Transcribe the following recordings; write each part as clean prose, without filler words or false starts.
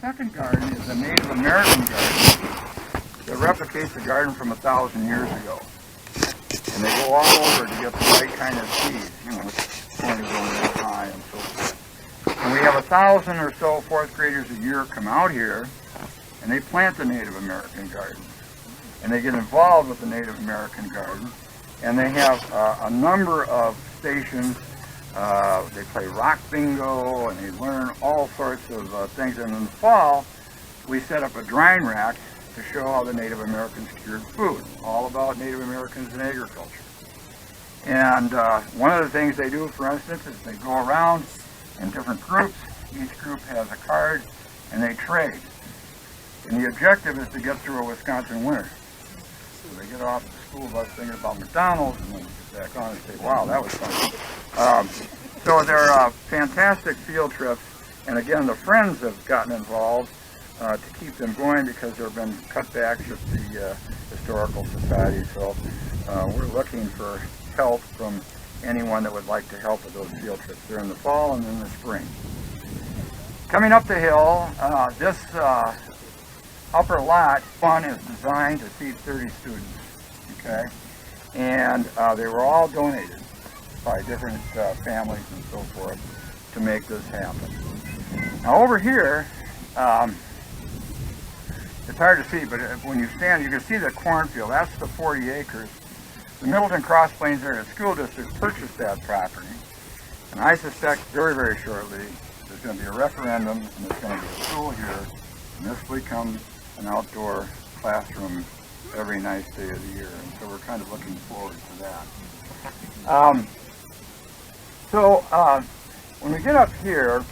second garden is a Native American garden that replicates the garden from 1,000 years ago. And they go all over to get the right kind of seeds, you know, corn is only that high and so forth. And we have 1,000 or so fourth graders a year come out here, and they plant the Native American garden. And they get involved with the Native American garden, and they have a number of stations. They play rock bingo, and they learn all sorts of things. And in the fall, we set up a drying rack to show how the Native Americans cured food, all about Native Americans and agriculture. And one of the things they do, for instance, is they go around in different groups. Each group has a card, and they trade. And the objective is to get through a Wisconsin winter. So they get off the school bus thinking about McDonald's, and then get back on and say, wow, that was fun. So they're fantastic field trips. And again, the Friends have gotten involved to keep them going because there have been cutbacks at the Historical Society. So we're looking for help from anyone that would like to help with those field trips. They're in the fall and in the spring. Coming up the hill, this upper lot fund is designed to seat 30 students, okay? And they were all donated by different families and so forth to make this happen. Now over here, it's hard to see, but when you stand, you can see the cornfield. That's the 40 acres. The Middleton Cross Plains Area School District purchased that property, and I suspect very, very shortly there's going to be a referendum, and there's going to be a school here, and this will become an outdoor classroom every nice day of the year, and so we're kind of looking forward to that. When we get up here,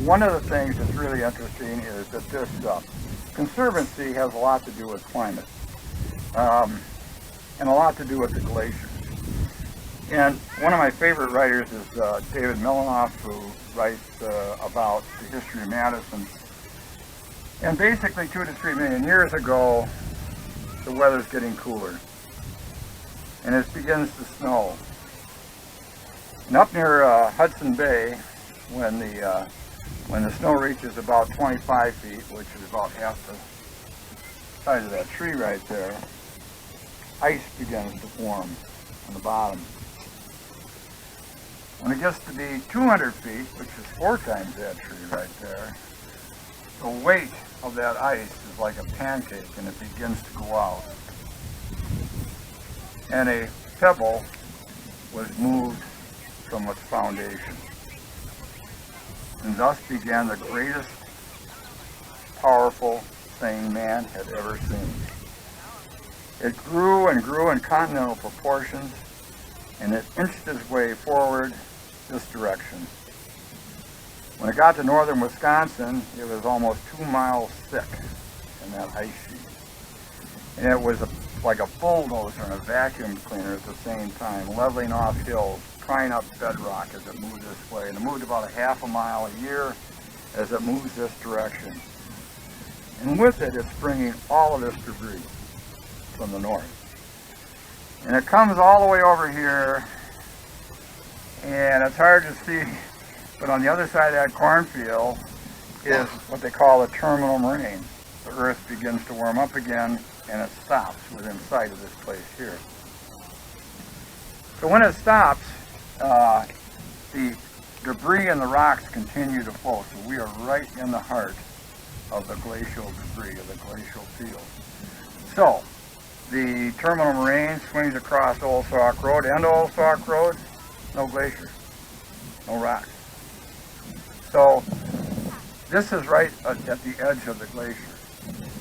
one of the things that's really interesting is that this conservancy has a lot to do with climate and a lot to do with the glaciers. And one of my favorite writers is David Milanoff, who writes about the history of Madison. And basically 2 to 3 million years ago, the weather's getting cooler, and it begins to snow. And up near Hudson Bay, when the snow reaches about 25 feet, which is about half the size of that tree right there, ice begins to form on the bottom. When it gets to be 200 feet, which is 4 times that tree right there, the weight of that ice is like a pancake, and it begins to go out. And a pebble was moved from its foundation. And thus began the greatest, powerful thing man had ever seen. It grew and grew in continental proportions, and it inched its way forward this direction. When it got to northern Wisconsin, it was almost 2 miles thick in that ice sheet. And it was like a bulldozer and a vacuum cleaner at the same time, leveling off hills, prying up bedrock as it moved this way. And it moved about a half a mile a year as it moves this direction. And with it, it's bringing all of this debris from the north. And it comes all the way over here, and it's hard to see, but on the other side of that cornfield is what they call a terminal moraine. The earth begins to warm up again, and it stops within sight of this place here. So when it stops, the debris and the rocks continue to flow. So we are right in the heart of the glacial debris, of the glacial field. So the terminal moraine swings across Old Sauk Road. End of Old Sauk Road, no glacier, no rocks. So this is right at the edge of the glacier.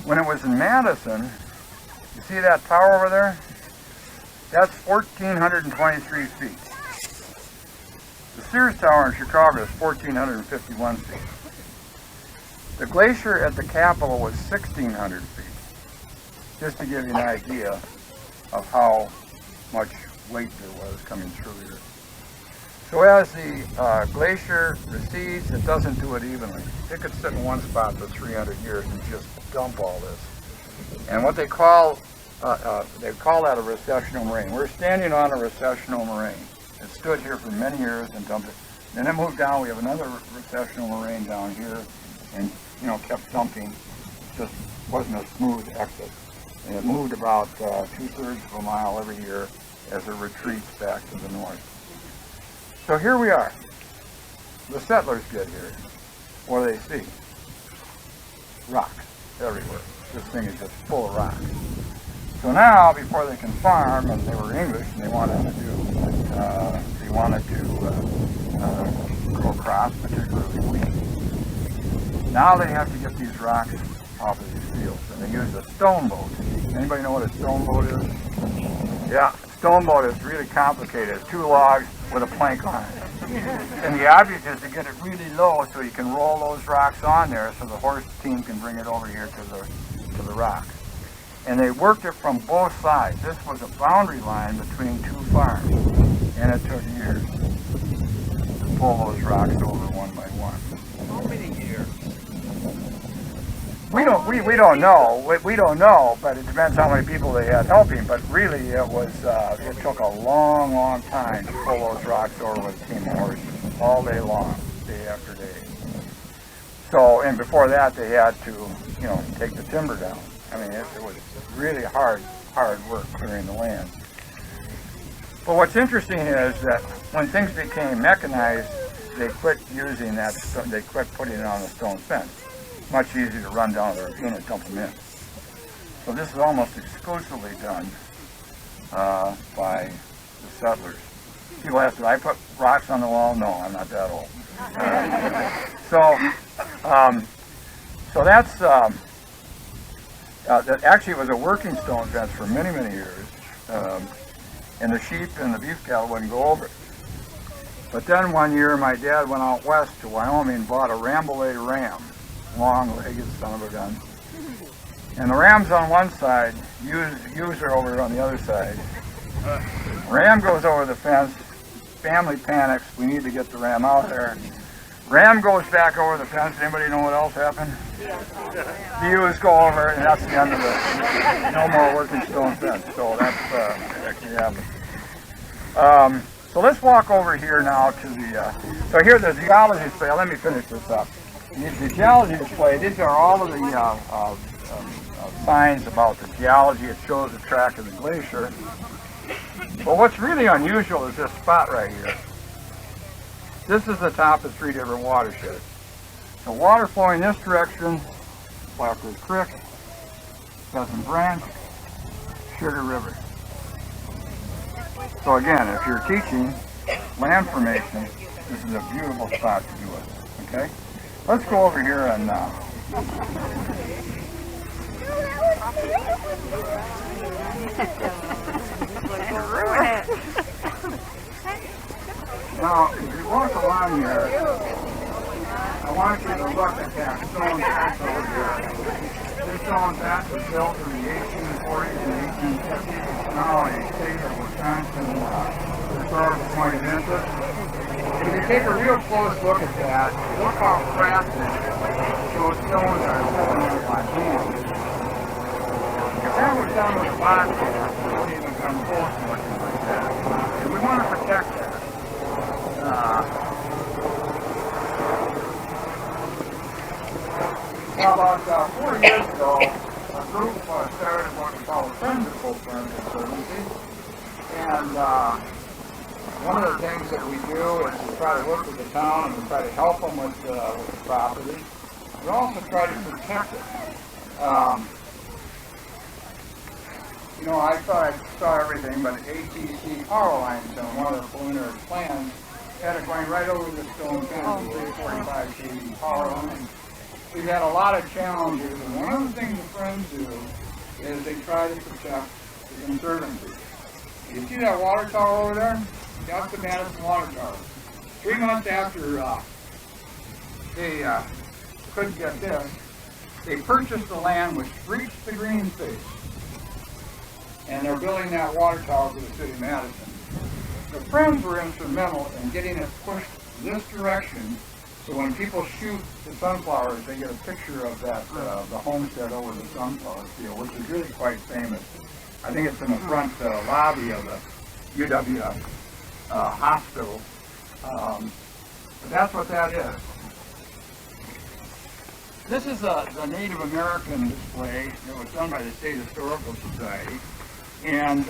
When it was in Madison, you see that tower over there? That's 1,423 feet. The Sears Tower in Chicago is 1,451 feet. The glacier at the Capitol was 1,600 feet. Just to give you an idea of how much weight there was coming through here. So as the glacier recedes, it doesn't do it evenly. It could sit in one spot for 300 years and just dump all this. And what they call that a recessional moraine. We're standing on a recessional moraine. It stood here for many years and dumped it. Then it moved down. We have another recessional moraine down here. and kept dumping. Just wasn't a smooth exit. And it moved about 2/3 of a mile every year as it retreats back to the north. So here we are. The settlers get here. What do they see? Rocks everywhere. This thing is just full of rocks. So now, before they can farm, and they were English, and they wanted to grow crops, particularly wheat. Now they have to get these rocks off of these fields, and they use a stone boat. Anybody know what a stone boat is? Yeah, stone boat is really complicated. It's 2 logs with a plank on it. And the object is to get it really low so you can roll those rocks on there so the horse team can bring it over here to the rocks. And they worked it from both sides. This was a boundary line between 2 farms, and it took years to pull those rocks over one by one. How many years? We don't know, but it depends how many people they had helping. But really, it took a long time to pull those rocks over with a team of horses all day long, day after day. So, and before that, they had to, take the timber down. I mean, it was really hard work clearing the land. But what's interesting is that when things became mechanized, they quit using that. They quit putting it on the stone fence. Much easier to run down to the ravine and dump them in. So this is almost exclusively done by the settlers. People ask, did I put rocks on the wall? No, I'm not that old. So that's that actually was a working stone fence for many years, and the sheep and the beef cattle wouldn't go over it. But then one year, my dad went out west to Wyoming and bought a Rambouillet ram. Long-legged son of a gun. And the ram's on one side, user over on the other side. Ram goes over the fence, family panics, we need to get the ram out there. Ram goes back over the fence, anybody know what else happened? The ewes go over, and that's the end of the no more working stone fence. So that's actually happened. So let's walk over here now to the, so here the geology display. Let me finish this up. The geology display, these are all of the signs about the geology. It shows the track of the glacier. But what's really unusual is this spot right here. This is the top of 3 different watersheds. The water flowing this direction, Blackwood Creek, Pheasant Branch, Sugar River. So again, if you're teaching land formation, this is a beautiful spot to do it, okay? Let's go over here and now, if you walk along here, I want you to look at that stone fence over here. This stone fence was built in the 1840s and 1850s. It's now a state of Wisconsin historical point of interest. If you take a real close look at that, look how crafted those stones are sitting on my hand. If that was done with a box, it wouldn't even come close to looking like that. And we want to protect that. About 4 years ago, a group started what we call the Friends of Pope Farm Conservancy. And one of the things that we do is we try to work with the town and we try to help them with the property. We also try to protect it. I thought I saw everything, but ATC power lines on one of the preliminary plans had it going right over the stone fence, 345 kV power line. We've had a lot of challenges, and one of the things the Friends do is they try to protect the conservancy. You see that water tower over there? That's the Middleton water tower. 3 months after they couldn't get this, they purchased the land which reached the green space. And they're building that water tower for the city of Middleton. The Friends were instrumental in getting it pushed this direction, so when people shoot the sunflowers, they get a picture of that, the homestead over the sunflower field, which is really quite famous. I think it's in the front lobby of the UW hospital. But that's what that is. This is the Native American display that was done by the State Historical Society. And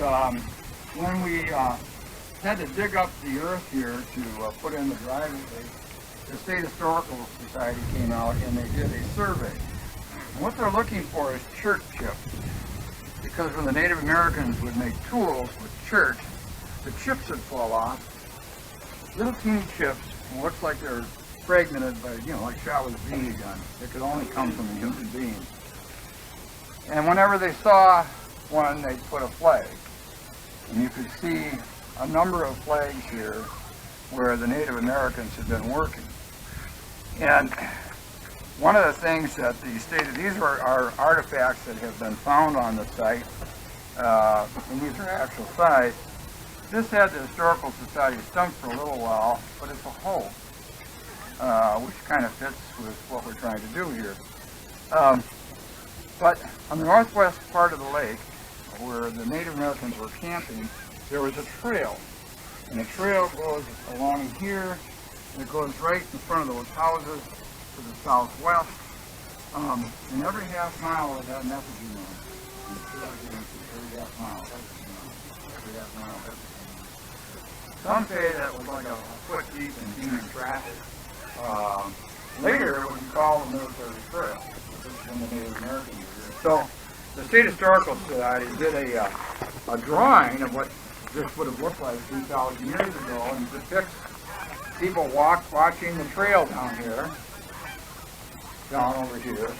when we had to dig up the earth here to put in the driveway, the State Historical Society came out and they did a survey. And what they're looking for is church chips. Because when the Native Americans would make tools with church, the chips would fall off. Little teeny chips, and looks like they're fragmented by, like shot with a BB gun. It could only come from a human being. And whenever they saw one, they'd put a flag. And you could see a number of flags here where the Native Americans had been working. And one of the things that the state, these are artifacts that have been found on the site, and these are actual sites. This had the Historical Society stumped for a little while, but it's a hole, which kind of fits with what we're trying to do here. But on the northwest part of the lake, where the Native Americans were camping, there was a trail. And the trail goes along here, and it goes right in front of those houses to the southwest. And every half mile it had an effigy on it. Every half mile, every half mile. Some say that was like a foot deep in human trash. Later it was called the military trail. This is when the Native Americans were here. So the State Historical Society did a drawing of what this would have looked like 2,000 years ago, and depicts people watching the trail down here, down over here,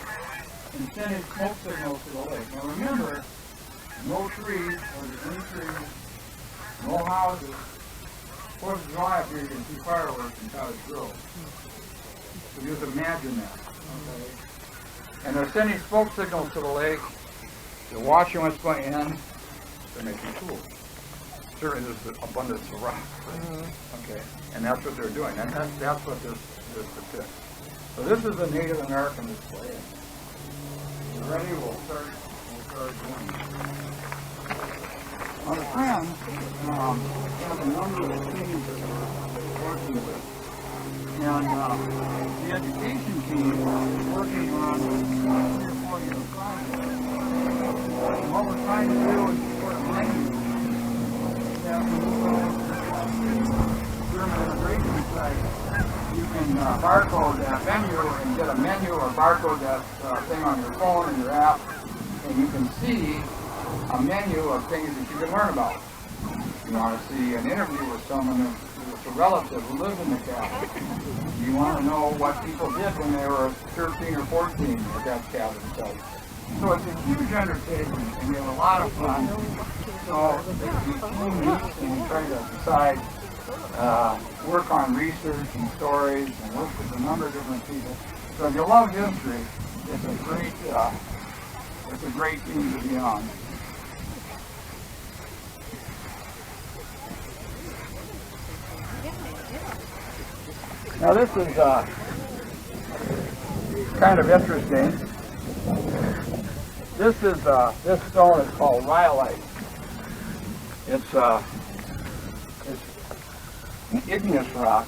and sending smoke signals to the lake. Now remember, no trees, or any trees, no houses. Of course, dry up here, you can see fireworks in Cottage Grove. So just imagine that. Okay? And they're sending smoke signals to the lake. They're watching what's going in. They're making tools. Certainly there's an abundance of rock. Okay, and that's what they're doing. And that's what this depicts. So this is a Native American display. If you're ready, we'll start doing. On the front, have a number of things that we're working with. And the education team is working on a 3 or 4 year project. And what we're trying to do is sort of menu that German immigration site. You can barcode that menu and get a menu or barcode that thing on your phone and your app, and you can see a menu of things that you can learn about. You want to see an interview with someone who's a relative who lived in the cabin. You want to know what people did when they were 13 or 14 at that cabin site. So it's a huge undertaking, and we have a lot of fun. So we try to decide, work on research and stories, and work with a number of different people. So if you love history, it's a great team to be on. Now this is kind of interesting. This stone is called rhyolite. It's an igneous rock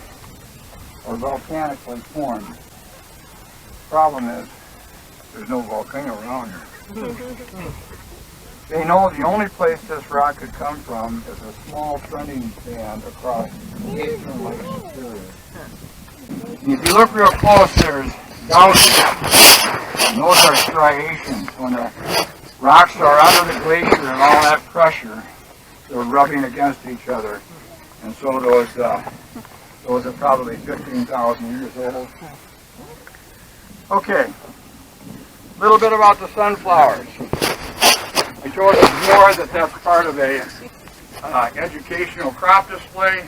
or volcanically formed. Problem is, there's no volcano around here. They know the only place this rock could come from is a small trending band across the eastern Lake Superior. And if you look real close, there's gouges, and those are striations. When the rocks are under the glacier and all that pressure, they're rubbing against each other. And so those are probably 15,000 years old. Okay, a little bit about the sunflowers. I told you before that that's part of a educational crop display.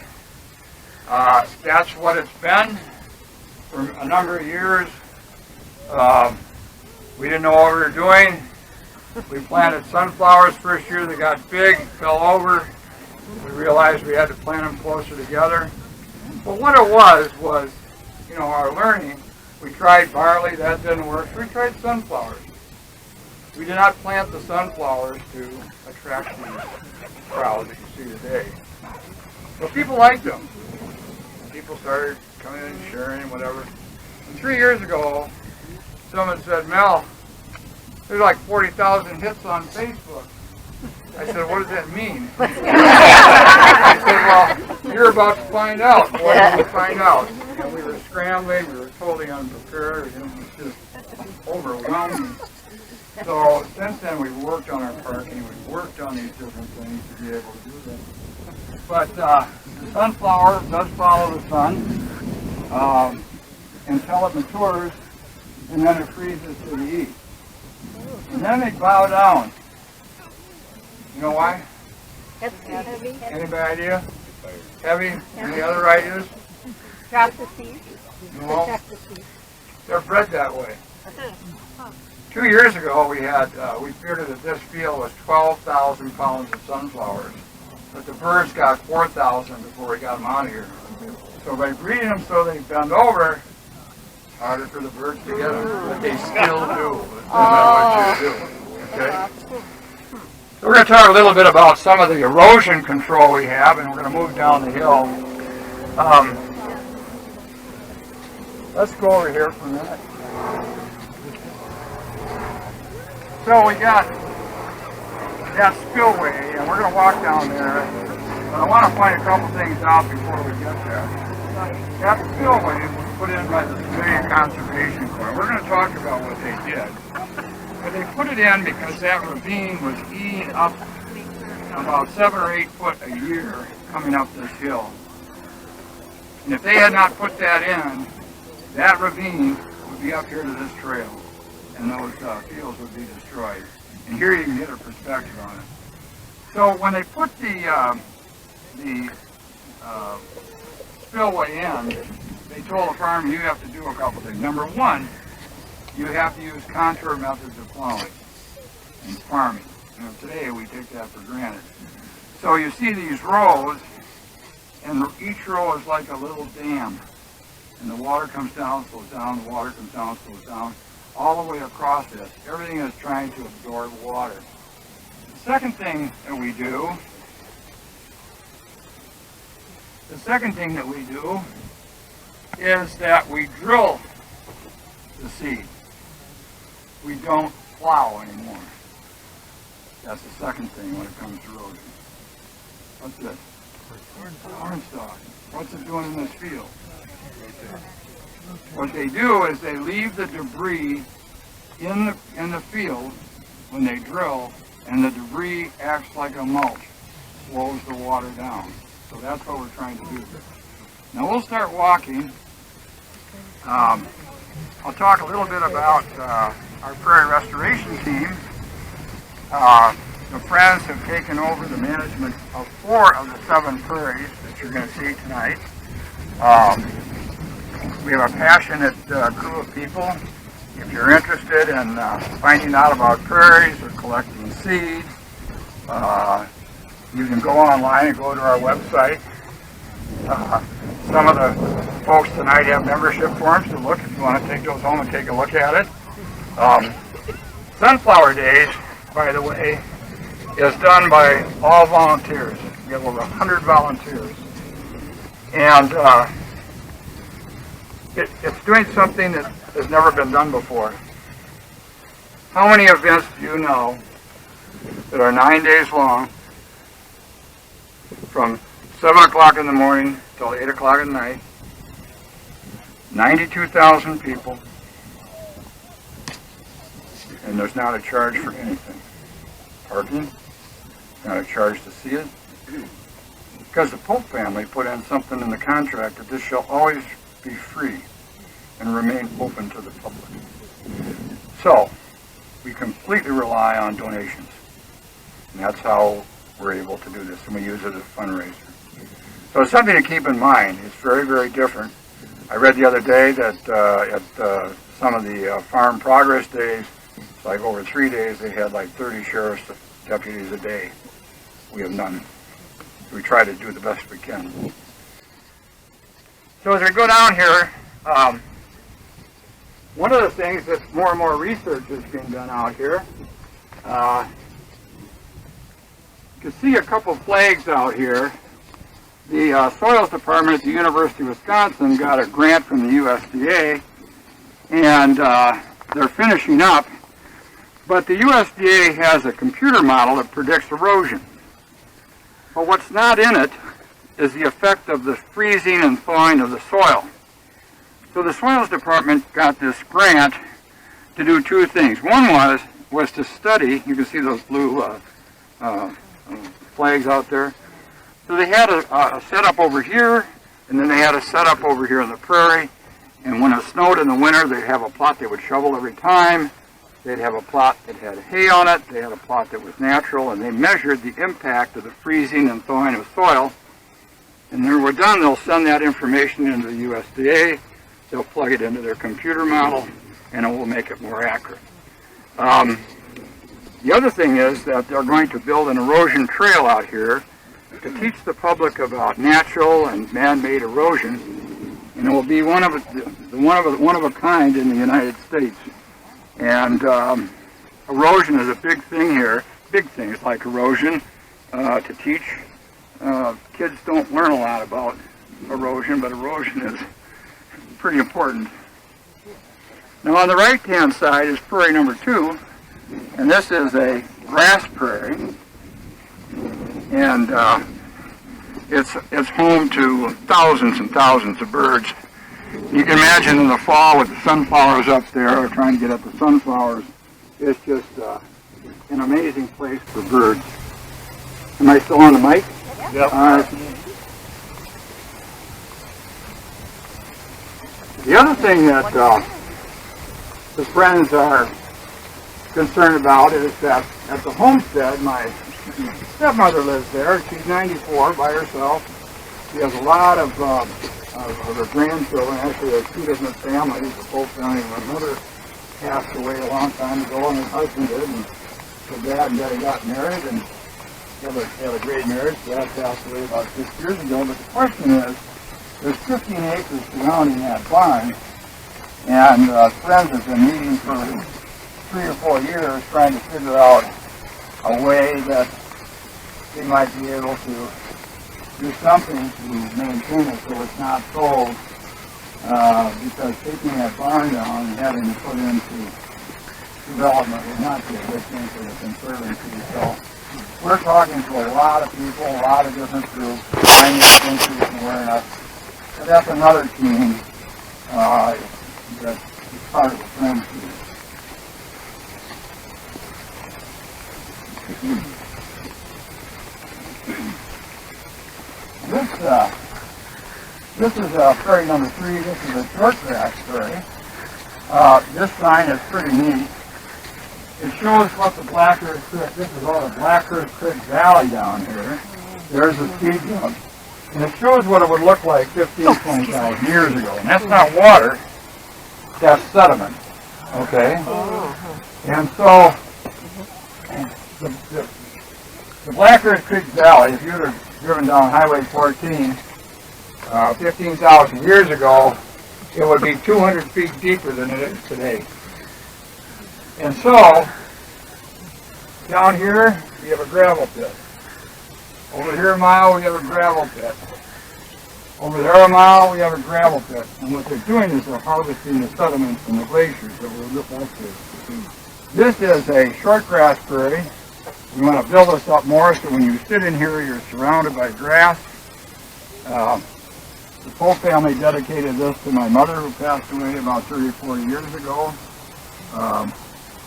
That's what it's been for a number of years. We didn't know what we were doing. We planted sunflowers first year. They got big, fell over. We realized we had to plant them closer together. But what it was, our learning. We tried barley, that didn't work. So we tried sunflowers. We did not plant the sunflowers to attract the crowd that you see today. But people liked them. People started coming in and sharing, whatever. And 3 years ago, someone said, Mel, there's like 40,000 hits on Facebook. I said, what does that mean? I said, well, you're about to find out. What did we find out? And we were scrambling, we were totally unprepared, and it was just overwhelming. So since then we've worked on our parking, we've worked on these different things to be able to do this. But the sunflower does follow the sun until it matures, and then it freezes to the east. And then they bow down. You know why? Heavy. Anybody idea? Heavy? Any other ideas? Drop the seed. No. Protect the seed. They're bred that way. 2 years ago we figured that this field was 12,000 pounds of sunflowers. But the birds got 4,000 before we got them out of here. So by breeding them so they bend over, it's harder for the birds to get them. But they still do. That's what you do. Okay? So we're going to talk a little bit about some of the erosion control we have, and we're going to move down the hill. Let's go over here for a minute. So we got that spillway, and we're going to walk down there. But I want to point a couple things out before we get there. That spillway was put in by the Civilian Conservation Corps. We're going to talk about what they did. But they put it in because that ravine was eating up about 7 or 8 foot a year coming up this hill. And if they had not put that in, that ravine would be up here to this trail, and those fields would be destroyed. And here you can get a perspective on it. So when they put the spillway in, they told the farmer, you have to do a couple things. Number one, you have to use contour methods of plowing and farming. You know, today we take that for granted. So you see these rows, and each row is like a little dam. And the water comes down, slows down, the water comes down, slows down, all the way across this. Everything is trying to absorb water. The second thing that we do is that we drill the seed. We don't plow anymore. That's the second thing when it comes to erosion. What's this? Corn stalk. What's it doing in this field? What they do is they leave the debris in the field when they drill, and the debris acts like a mulch, slows the water down. So that's what we're trying to do here. Now we'll start walking. I'll talk a little bit about our prairie restoration team. The Friends have taken over the management of 4 of the 7 prairies that you're going to see tonight. We have a passionate crew of people. If you're interested in finding out about prairies or collecting seeds, you can go online and go to our website. Some of the folks tonight have membership forms to look if you want to take those home and take a look at it. Sunflower Days, by the way, is done by all volunteers. We have over 100 volunteers. And it's doing something that has never been done before. How many events do you know that are 9 days long, from 7 o'clock in the morning till 8 o'clock at night, 92,000 people, and there's not a charge for anything. Parking, not a charge to see it. Because the Pope family put in something in the contract that this shall always be free and remain open to the public. So, we completely rely on donations. And that's how we're able to do this, and we use it as a fundraiser. So it's something to keep in mind. It's very, very different. I read the other day that at some of the farm progress days, it's like over 3 days, they had like 30 sheriff's deputies a day. We have none. We try to do the best we can. So as we go down here, one of the things that more and more research is being done out here, you can see a couple flags out here. The Soils Department at the University of Wisconsin got a grant from the USDA, and they're finishing up, but the USDA has a computer model that predicts erosion. But what's not in it is the effect of the freezing and thawing of the soil. So the Soils Department got this grant to do two things. One was to study, you can see those blue flags out there. So they had a setup over here, and then they had a setup over here in the prairie. And when it snowed in the winter, they'd have a plot they would shovel every time. They'd have a plot that had hay on it. They had a plot that was natural, and they measured the impact of the freezing and thawing of soil. And when we're done, they'll send that information into the USDA. They'll plug it into their computer model, and it will make it more accurate. The other thing is that they're going to build an erosion trail out here to teach the public about natural and man-made erosion, and it will be one of a kind in the United States. And erosion is a big thing here. Big things like erosion to teach. Kids don't learn a lot about erosion, but erosion is pretty important. Now on the right-hand side is prairie number 2, and this is a grass prairie, and it's home to thousands and thousands of birds. You can imagine in the fall with the sunflowers up there, or trying to get at the sunflowers, it's just an amazing place for birds. Am I still on the mic? Yep. The other thing that the Friends are concerned about is that at the homestead, my stepmother lives there. She's 94 by herself. She has a lot of her grandchildren. Actually, there's 2 different families. The Pope family. My mother passed away a long time ago, and her husband did. And so Dad and Daddy got married, and had a great marriage. Dad passed away about 6 years ago. But the question is, there's 15 acres surrounding that barn, and Friends has been meeting for 3 or 4 years trying to figure out a way that they might be able to do something to maintain it so it's not sold, because taking that barn down and having to put into development would not be a good thing for the Conservancy. So we're talking to a lot of people, a lot of different groups, trying to get interest and awareness. And that's another team that's part of the Friends team. This is prairie number 3. This is a short grass prairie. This sign is pretty neat. It shows what the Black Earth Creek, this is all the Black Earth Creek Valley down here. There's a ski jump. And it shows what it would look like 15, 20,000 years ago. And that's not water, that's sediment. Okay? And so, the Black Earth Creek Valley, if you would have driven down Highway 14 15,000 years ago, it would be 200 feet deeper than it is today. And so, down here, we have a gravel pit. Over here a mile, we have a gravel pit. Over there a mile, we have a gravel pit. And what they're doing is they're harvesting the sediments from the glaciers that we'll look back to. This is a short grass prairie. We want to build this up more so when you sit in here, you're surrounded by grass. The Pope family dedicated this to my mother, who passed away about 34 years ago.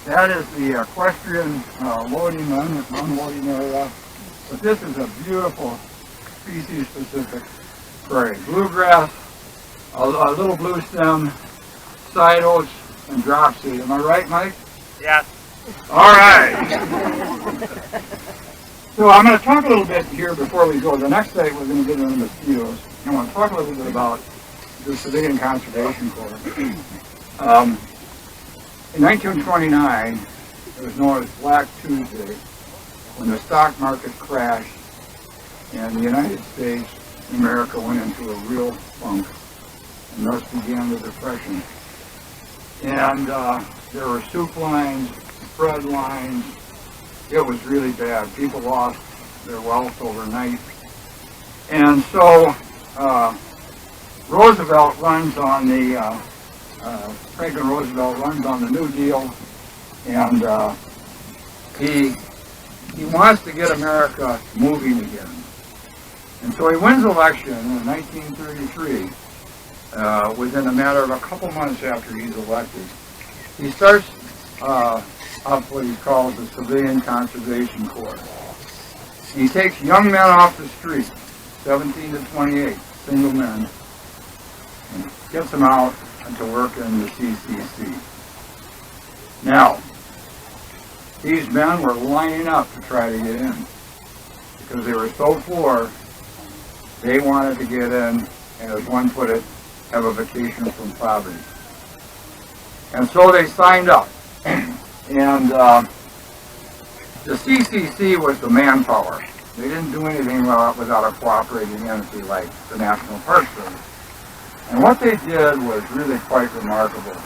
That is the equestrian unloading area. But this is a beautiful species-specific prairie. Bluegrass, a little blue stem, side oats, and dropseed. Am I right, Mike? Yes. All right. So I'm going to talk a little bit here before we go. The next day we're going to get into mosquitoes. I want to talk a little bit about the Civilian Conservation Corps. In 1929, it was known as Black Tuesday, when the stock market crashed and the United States and America went into a real funk, and thus began the Depression. And there were soup lines, bread lines. It was really bad. People lost their wealth overnight. And so Roosevelt runs on the Franklin Roosevelt runs on the New Deal, and he wants to get America moving again. And so he wins the election in 1933, within a matter of a couple months after he's elected. He starts up what he calls the Civilian Conservation Corps. He takes young men off the street, 17 to 28, single men, and gets them out to work in the CCC. Now, these men were lining up to try to get in because they were so poor, they wanted to get in, and as one put it, have a vacation from poverty. And so they signed up. And the CCC was the manpower. They didn't do anything without a cooperating entity like the National Park Service. And what they did was really quite remarkable.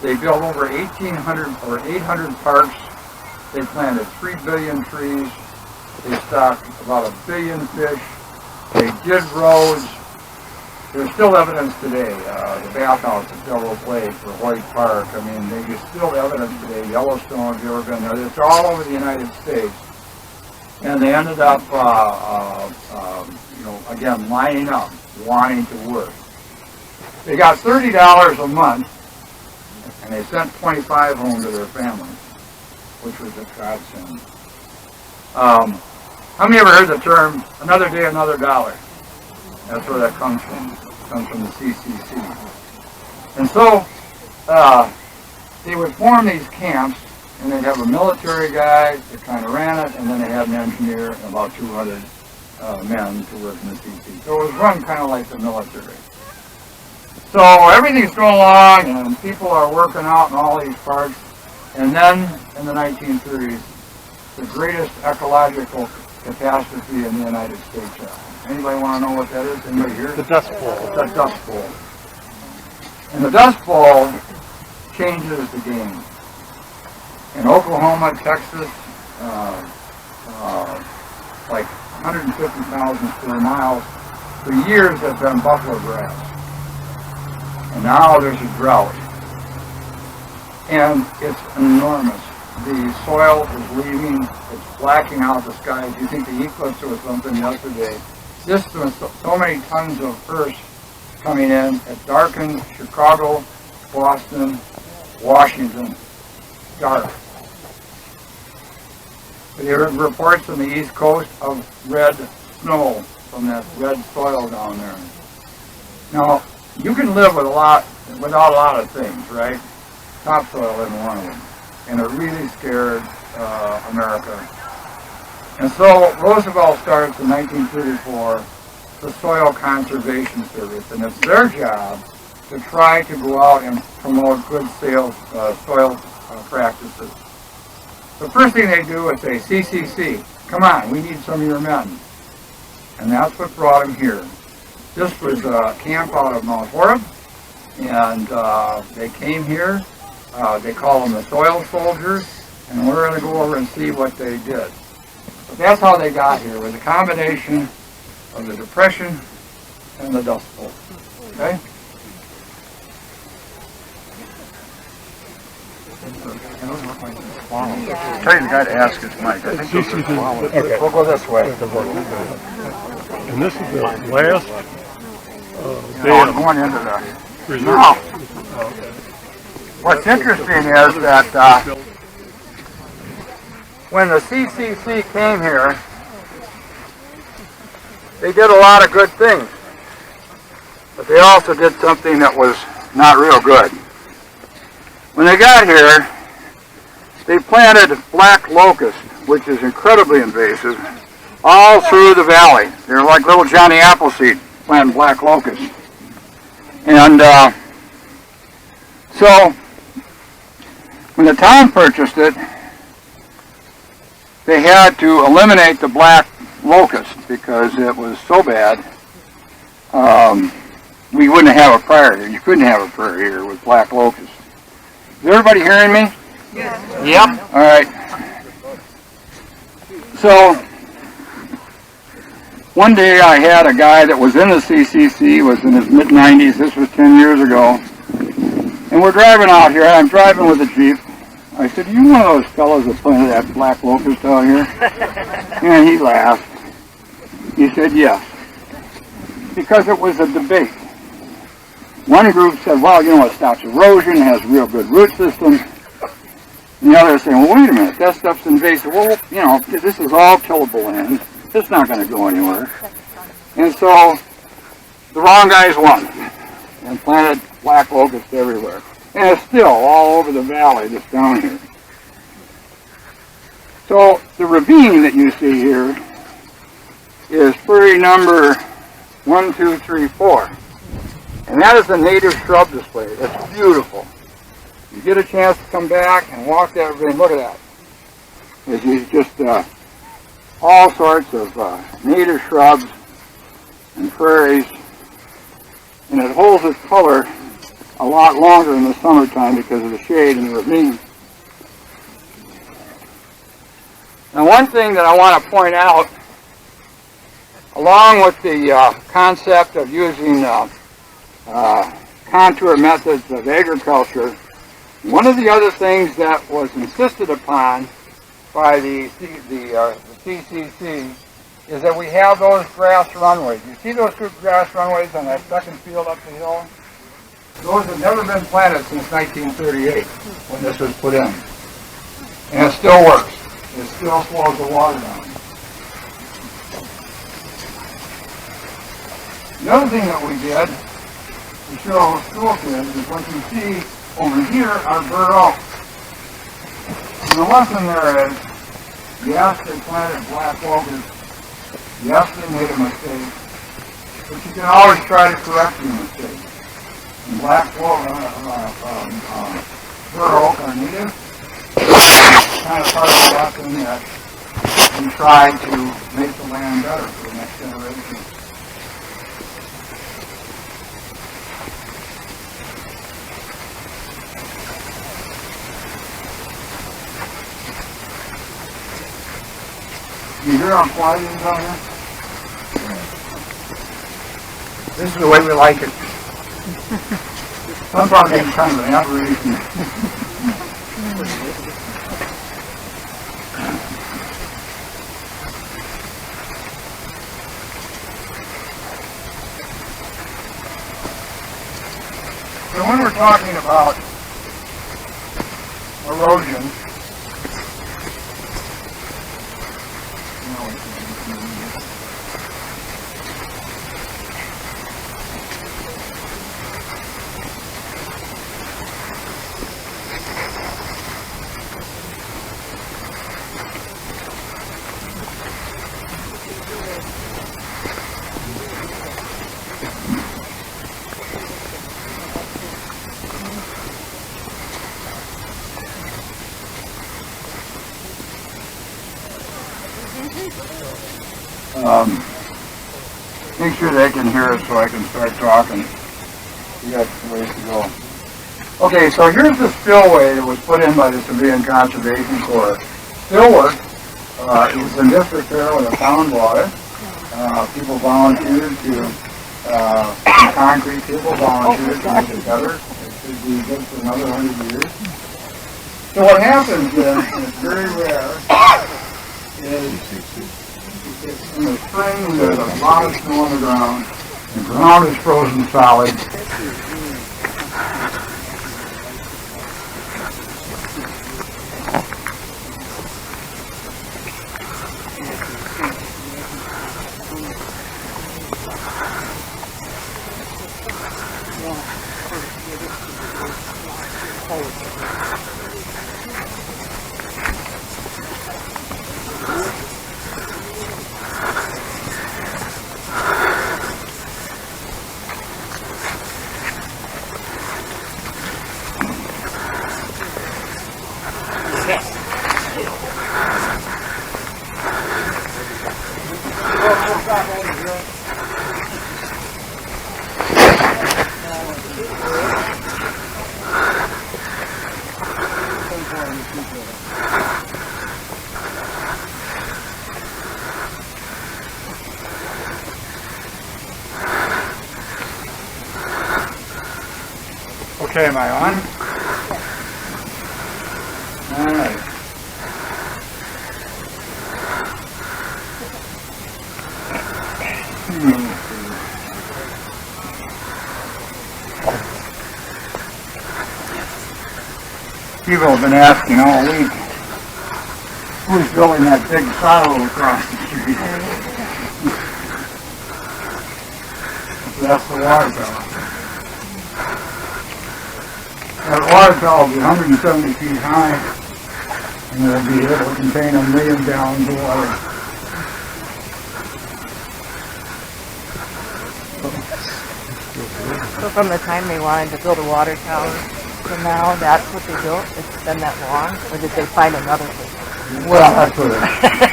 They built over 1,800 or 800 parks. They planted 3 billion trees. They stocked about 1 billion fish. They did roads. There's still evidence today. The bathhouse at Delaware Lake for Hoyt Park. I mean, there's still evidence today. Yellowstone, if you've ever been there. It's all over the United States. And they ended up, again, lining up, wanting to work. They got $30 a month, and they sent 25 home to their families, which was a godsend. How many ever heard the term, another day, another dollar? That's where that comes from. It comes from the CCC. And so, they would form these camps, and they'd have a military guy that kind of ran it, and then they had an engineer and about 200 men to work in the CCC. So it was run kind of like the military. So everything's going along, and people are working out in all these parks. And then, in the 1930s, the greatest ecological catastrophe in the United States happened. Anybody want to know what that is? Anybody here? The Dust Bowl. The Dust Bowl. And the Dust Bowl changes the game. In Oklahoma, Texas, like 150,000 square miles, for years have been buffalo grass. And now there's a drought. And it's enormous. The soil is leaving, it's blacking out the skies. You think the eclipse was something yesterday. Just so many tons of earth coming in. It darkens Chicago, Boston, Washington, dark. There are reports on the East Coast of red snow from that red soil down there. Now, you can live without a lot of things, right? Topsoil isn't one of them. And it really scared America. And so Roosevelt starts in 1934 the Soil Conservation Service, and it's their job to try to go out and promote good soil practices. The first thing they do is say, CCC, come on, we need some of your men. And that's what brought them here. This was a camp out of Mount Horeb, and they came here. They call them the Soil Soldiers, and we're going to go over and see what they did. But that's how they got here, with a combination of the Depression and the Dust Bowl. Okay? Tell you the guy to ask his mic. I think those are swallowed. Okay. We'll go this way. And this is the last day I'm going into the reserve. now. What's interesting is that when the CCC came here, they did a lot of good things, but they also did something that was not real good. When they got here, they planted black locust, which is incredibly invasive, all through the valley. They're like little Johnny Appleseed planting black locust. And so when the town purchased it, they had to eliminate the black locust because it was so bad. We wouldn't have a prairie here. You couldn't have a prairie here with black locust. Is everybody hearing me? Yes. Yep. All right. So one day I had a guy that was in the CCC, was in his mid-90s. This was 10 years ago. And we're driving out here. I'm driving with a Jeep. I said, you one of those fellows that planted that black locust out here? And he laughed. He said, yes. Because it was a debate. One group said, well, you know, it stops erosion, has a real good root system. And the other saying, well, wait a minute, that stuff's invasive. Well, you know, this is all tillable land. It's not going to go anywhere. And so the wrong guys won and planted black locust everywhere. And it's still all over the valley that's down here. So the ravine that you see here is prairie number 1, 2, 3, 4. And that is a native shrub display. It's beautiful. You get a chance to come back and walk that ravine. Look at that. It's just all sorts of native shrubs and prairies. And it holds its color a lot longer in the summertime because of the shade in the ravine. Now, one thing that I want to point out, along with the concept of using contour methods of agriculture, one of the other things that was insisted upon by the CCC is that we have those grass runways. You see those two grass runways on that second field up the hill? Those have never been planted since 1938 when this was put in. And it still works. It still slows the water down. The other thing that we did to show school kids is what you see over here are bird oaks. And the lesson there is, yes, they planted black locust. Yes, they made a mistake. But you can always try to correct your mistake. And black bird oak are native. Kind of part of the lesson that we try to make the land better for the next generation. You hear how quiet it is out here? This is the way we like it. Some part is kind of an aberration. So when we're talking about erosion, make sure they can hear us so I can start talking. We got ways to go. Okay, so here's the spillway that was put in by the Civilian Conservation Corps. Still works. It was in district there with a found water. People volunteered to, concrete people volunteered to make it better. It should be good for another 100 years. So what happens then, and it's very rare, is in the spring there's a lot of snow on the ground. The ground is frozen solid. Okay, am I on? All right. People have been asking all week, who's building that big silo across the street? That's the water tower. That water tower will be 170 feet high, and it'll be able to contain 1 million gallons of water. So from the time they wanted to build a water tower to now, that's what they built? It's been that long? Or did they find another place? Well, that's what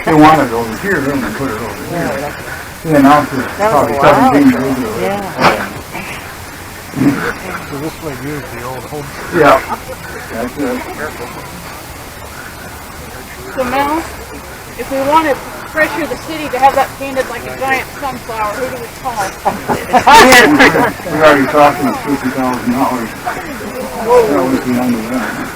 they wanted it over here, then they put it over here. They announced it probably 17 years ago. Yeah. So this way use the old home. Yeah. That's it. So Mel, if we want to pressure the city to have that painted like a giant sunflower, who do we call? We already talked about $50,000. That was the end of that.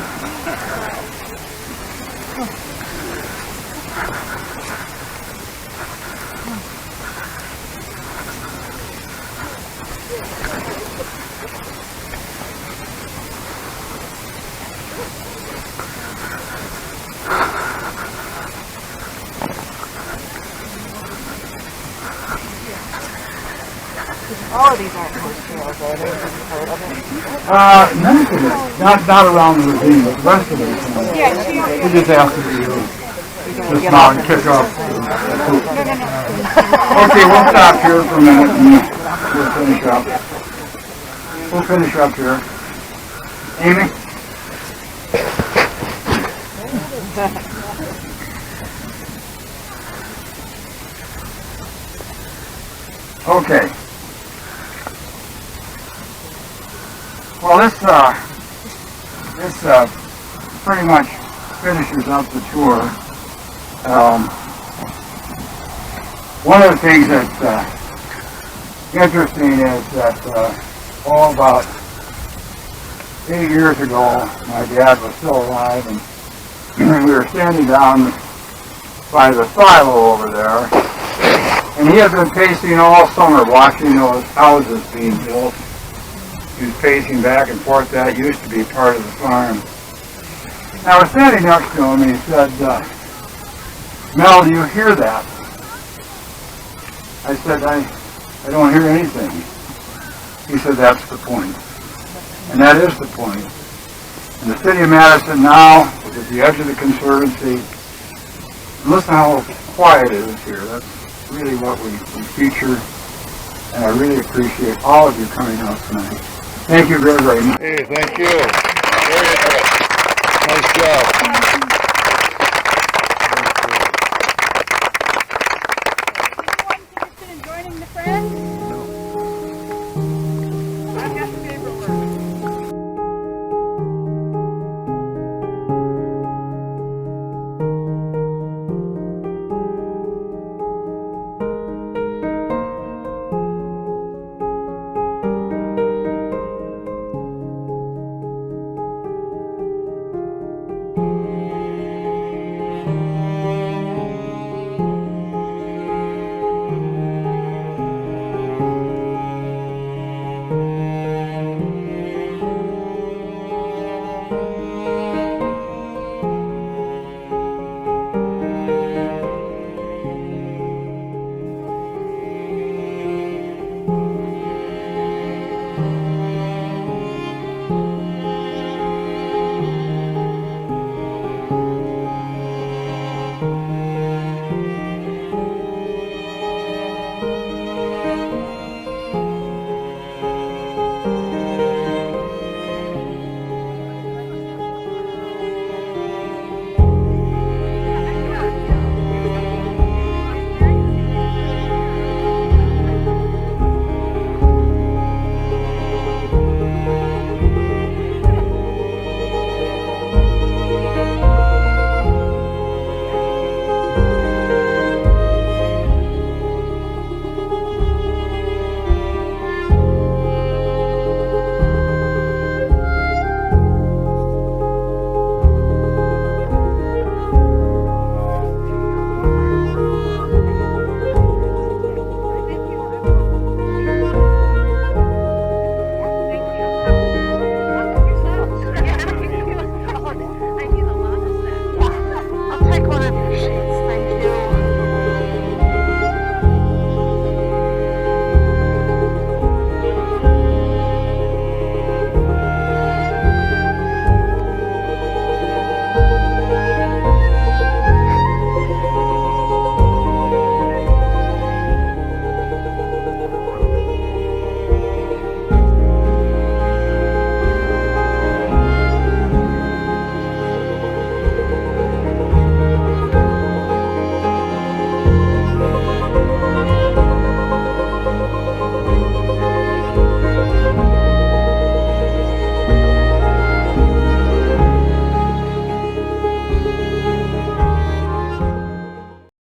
All of these aren't horse trails, are they? Part of it? None of it. Not around the ravine, but the rest of it. It just has to be dismount and kick off. Okay, we'll stop here for a minute and we'll finish up. We'll finish up here. Amy? Okay. Well, this pretty much finishes up the tour. One of the things that's interesting is that about 8 years ago, my dad was still alive, and we were standing down by the silo over there, and he had been pacing all summer watching those houses being built. He was pacing back and forth. That used to be part of the farm. And I was standing next to him, and he said, Mel, do you hear that? I said, I don't hear anything. He said, that's the point. And that is the point. And the city of Madison now is at the edge of the Conservancy. Listen how quiet it is here. That's really what we feature. And I really appreciate all of you coming out tonight. Thank you very, very much. Hey, thank you. Very interesting.